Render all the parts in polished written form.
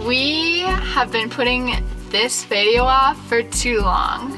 We have been putting this video off for too long.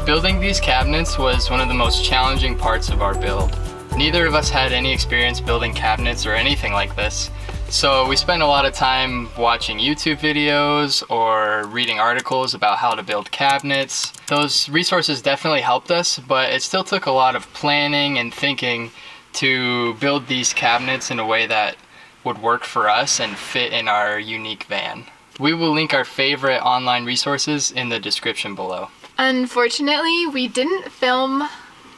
Building these cabinets was one of the most challenging parts of our build. Neither of us had any experience building cabinets or anything like this, so we spent a lot of time watching YouTube videos or reading articles about how to build cabinets. Those resources definitely helped us, but it still took a lot of planning and thinking to build these cabinets in a way that would work for us and fit in our unique van. We will link our favorite online resources in the description below. Unfortunately, we didn't film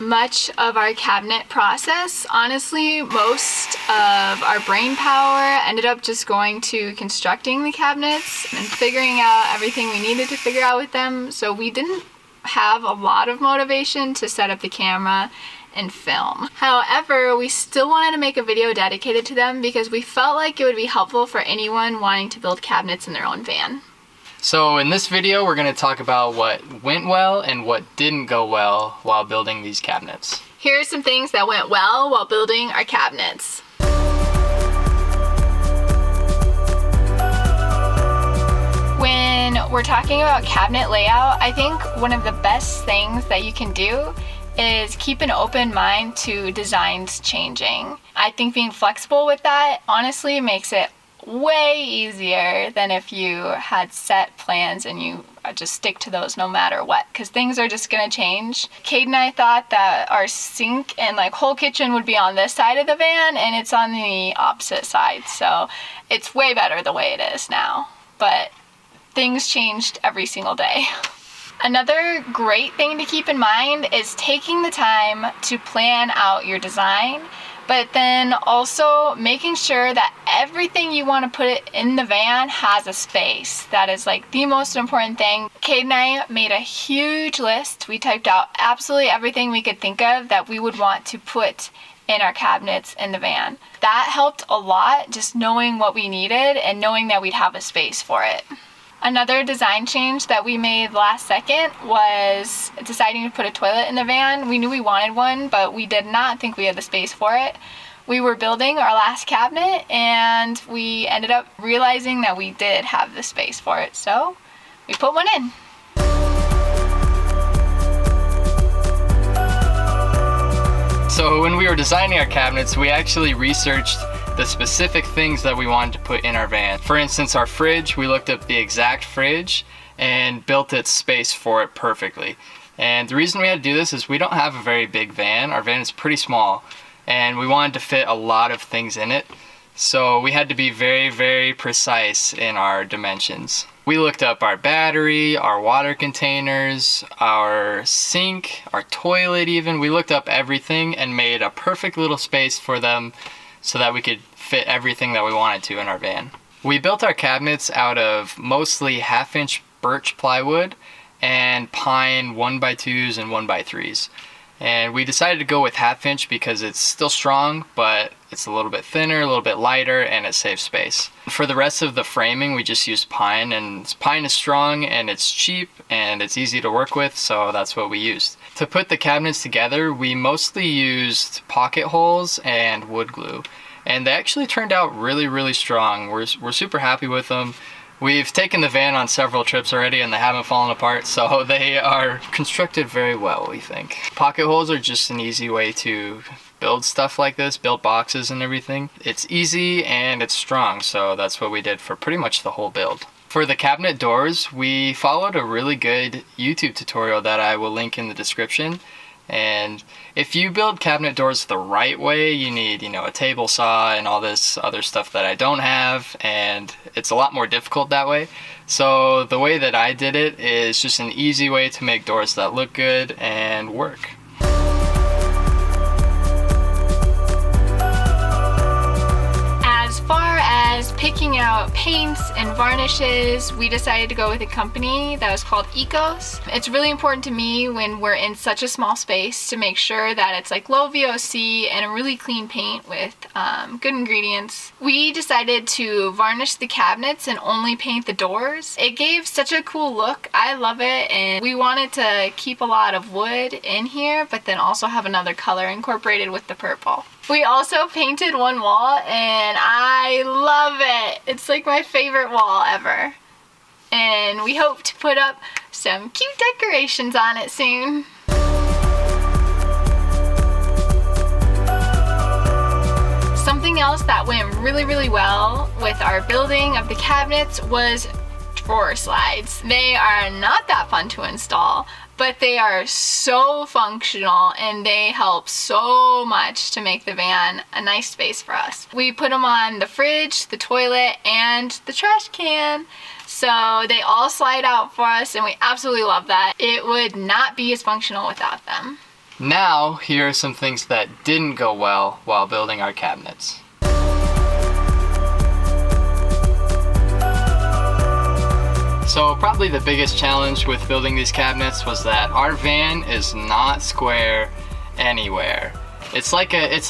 much of our cabinet process. Honestly, most of our brain power ended up just going to constructing the cabinets and figuring out everything we needed to figure out with them, so we didn't have a lot of motivation to set up the camera and film. However, we still wanted to make a video dedicated to them because we felt like it would be helpful for anyone wanting to build cabinets in their own van. So in this video, we're going to talk about what went well and what didn't go well while building these cabinets. Here are some things that went well while building our cabinets. When we're talking about cabinet layout, I think one of the best things that you can do is keep an open mind to designs changing. I think being flexible with that honestly makes it way easier than if you had set plans and you just stick to those no matter what, because things are just gonna change. Kayde and I thought that our sink and whole kitchen would be on this side of the van, and it's on the opposite side, so it's way better the way it is now, but things changed every single day. Another great thing to keep in mind is taking the time to plan out your design, but then also making sure that everything you want to put in the van has a space. That is the most important thing. Kayde and I made a huge list. We typed out absolutely everything we could think of that we would want to put in our cabinets in the van. That helped a lot, just knowing what we needed and knowing that we'd have a space for it. Another design change that we made last second was deciding to put a toilet in the van. We knew we wanted one, but we did not think we had the space for it. We were building our last cabinet and we ended up realizing that we did have the space for it, so we put one in. So when we were designing our cabinets, we actually researched the specific things that we wanted to put in our van. For instance, our fridge, we looked up the exact fridge and built its space for it perfectly. And the reason we had to do this is we don't have a very big van. Our van is pretty small and we wanted to fit a lot of things in it. So we had to be very, very precise in our dimensions. We looked up our battery, our water containers, our sink, our toilet even. We looked up everything and made a perfect little space for them so that we could fit everything that we wanted to in our van. We built our cabinets out of mostly 1/2-inch birch plywood and pine 1x2s and 1x3s. And we decided to go with 1/2-inch because it's still strong, but it's a little bit thinner, a little bit lighter, and it saves space. For the rest of the framing, we just used pine, and pine is strong and it's cheap and it's easy to work with, so that's what we used. To put the cabinets together, we mostly used pocket holes and wood glue, and they actually turned out really, really strong. We're super happy with them. We've taken the van on several trips already and they haven't fallen apart, so they are constructed very well, we think. Pocket holes are just an easy way to build stuff like this, build boxes and everything. It's easy and it's strong, so that's what we did for pretty much the whole build. For the cabinet doors, we followed a really good YouTube tutorial that I will link in the description. And if you build cabinet doors the right way, you need, a table saw and all this other stuff that I don't have, and it's a lot more difficult that way. So the way that I did it is just an easy way to make doors that look good and work. As far as picking out paints and varnishes, we decided to go with a company that was called Ecos. It's really important to me when we're in such a small space to make sure that it's like low VOC and a really clean paint with good ingredients. We decided to varnish the cabinets and only paint the doors. It gave such a cool look. I love it, and we wanted to keep a lot of wood in here, but then also have another color incorporated with the purple. We also painted one wall, and I love it. It's like my favorite wall ever. And we hope to put up some cute decorations on it soon. Something else that went really well with our building of the cabinets was drawer slides. They are not that fun to install, but they are so functional and they help so much to make the van a nice space for us. We put them on the fridge, the toilet, and the trash can. So they all slide out for us, and we absolutely love that. It would not be as functional without them. Now, here are some things that didn't go well while building our cabinets. So probably the biggest challenge with building these cabinets was that our van is not square anywhere. It's like a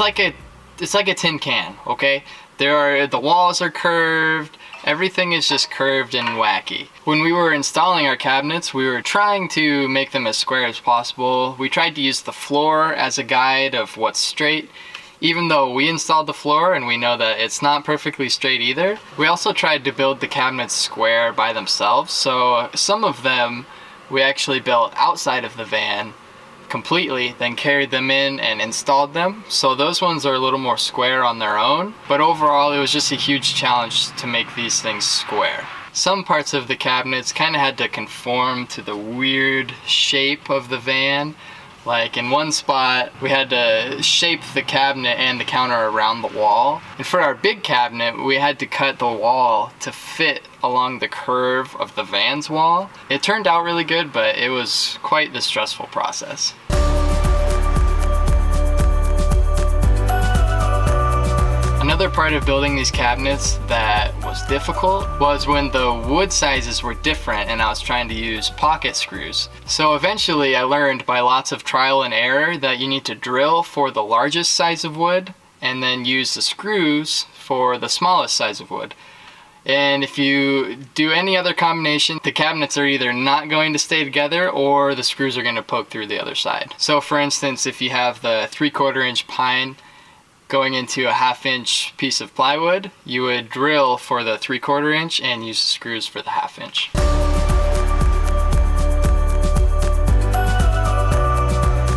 tin can, okay? The walls are curved, everything is just curved and wacky. When we were installing our cabinets, we were trying to make them as square as possible. We tried to use the floor as a guide of what's straight, even though we installed the floor and we know that it's not perfectly straight either. We also tried to build the cabinets square by themselves, so some of them we actually built outside of the van completely, then carried them in and installed them. So those ones are a little more square on their own, but overall it was just a huge challenge to make these things square. Some parts of the cabinets kind of had to conform to the weird shape of the van. Like in one spot, we had to shape the cabinet and the counter around the wall. And for our big cabinet, we had to cut the wall to fit along the curve of the van's wall. It turned out really good, but it was quite the stressful process. Another part of building these cabinets that was difficult was when the wood sizes were different and I was trying to use pocket screws. So eventually I learned by lots of trial and error that you need to drill for the largest size of wood and then use the screws for the smallest size of wood. And if you do any other combination, the cabinets are either not going to stay together or the screws are going to poke through the other side. So for instance, if you have the 3/4 inch pine going into a 1/2 inch piece of plywood, you would drill for the 3/4 inch and use the screws for the 1/2 inch.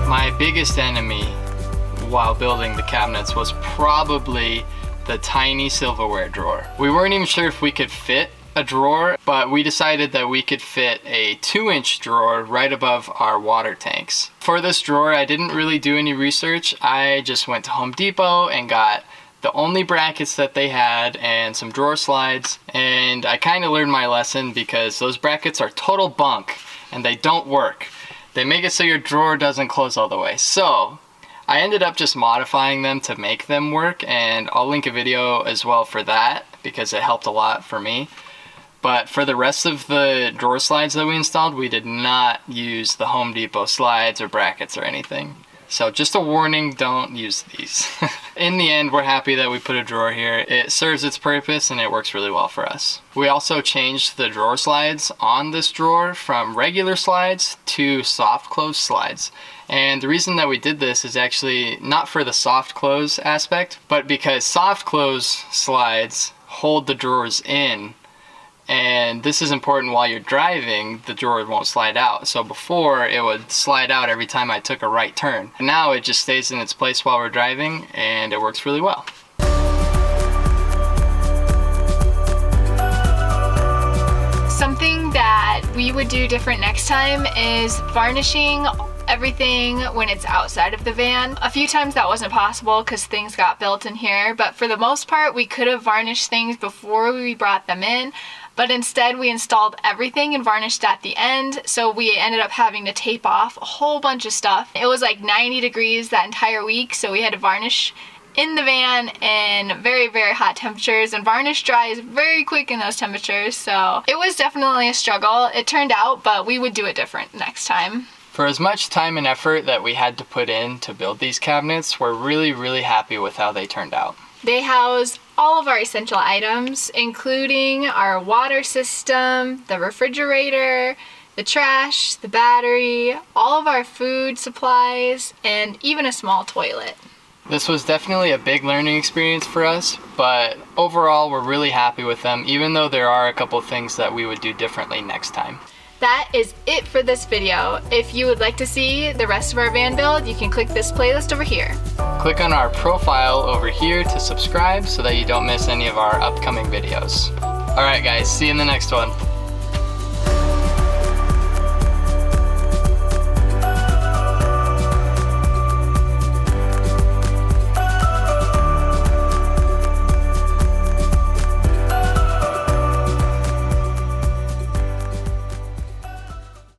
My biggest enemy while building the cabinets was probably the tiny silverware drawer. We weren't even sure if we could fit a drawer, but we decided that we could fit a 2-inch drawer right above our water tanks. For this drawer, I didn't really do any research. I just went to Home Depot and got the only brackets that they had and some drawer slides, and I kind of learned my lesson because those brackets are total bunk and they don't work. They make it so your drawer doesn't close all the way. So I ended up just modifying them to make them work, and I'll link a video as well for that because it helped a lot for me. But for the rest of the drawer slides that we installed, we did not use the Home Depot slides or brackets or anything. So just a warning, don't use these. In the end, we're happy that we put a drawer here. It serves its purpose and it works really well for us. We also changed the drawer slides on this drawer from regular slides to soft close slides. And the reason that we did this is actually not for the soft close aspect, but because soft close slides hold the drawers in. And this is important while you're driving, the drawer won't slide out. So before, it would slide out every time I took a right turn. Now it just stays in its place while we're driving, and it works really well. Something that we would do different next time is varnishing everything when it's outside of the van. A few times that wasn't possible because things got built in here, but for the most part, we could have varnished things before we brought them in. But instead we installed everything and varnished at the end, so we ended up having to tape off a whole bunch of stuff. It was like 90 degrees that entire week, so we had to varnish in the van in very, very hot temperatures, and varnish dries very quick in those temperatures, so it was definitely a struggle. It turned out, but we would do it different next time. For as much time and effort that we had to put in to build these cabinets, we're really, really happy with how they turned out. They house all of our essential items, including our water system, the refrigerator, the trash, the battery, all of our food supplies, and even a small toilet. This was definitely a big learning experience for us, but overall we're really happy with them, even though there are a couple things that we would do differently next time. That is it for this video. If you would like to see the rest of our van build, you can click this playlist over here. Click on our profile over here to subscribe so that you don't miss any of our upcoming videos. Alright guys, see you in the next one.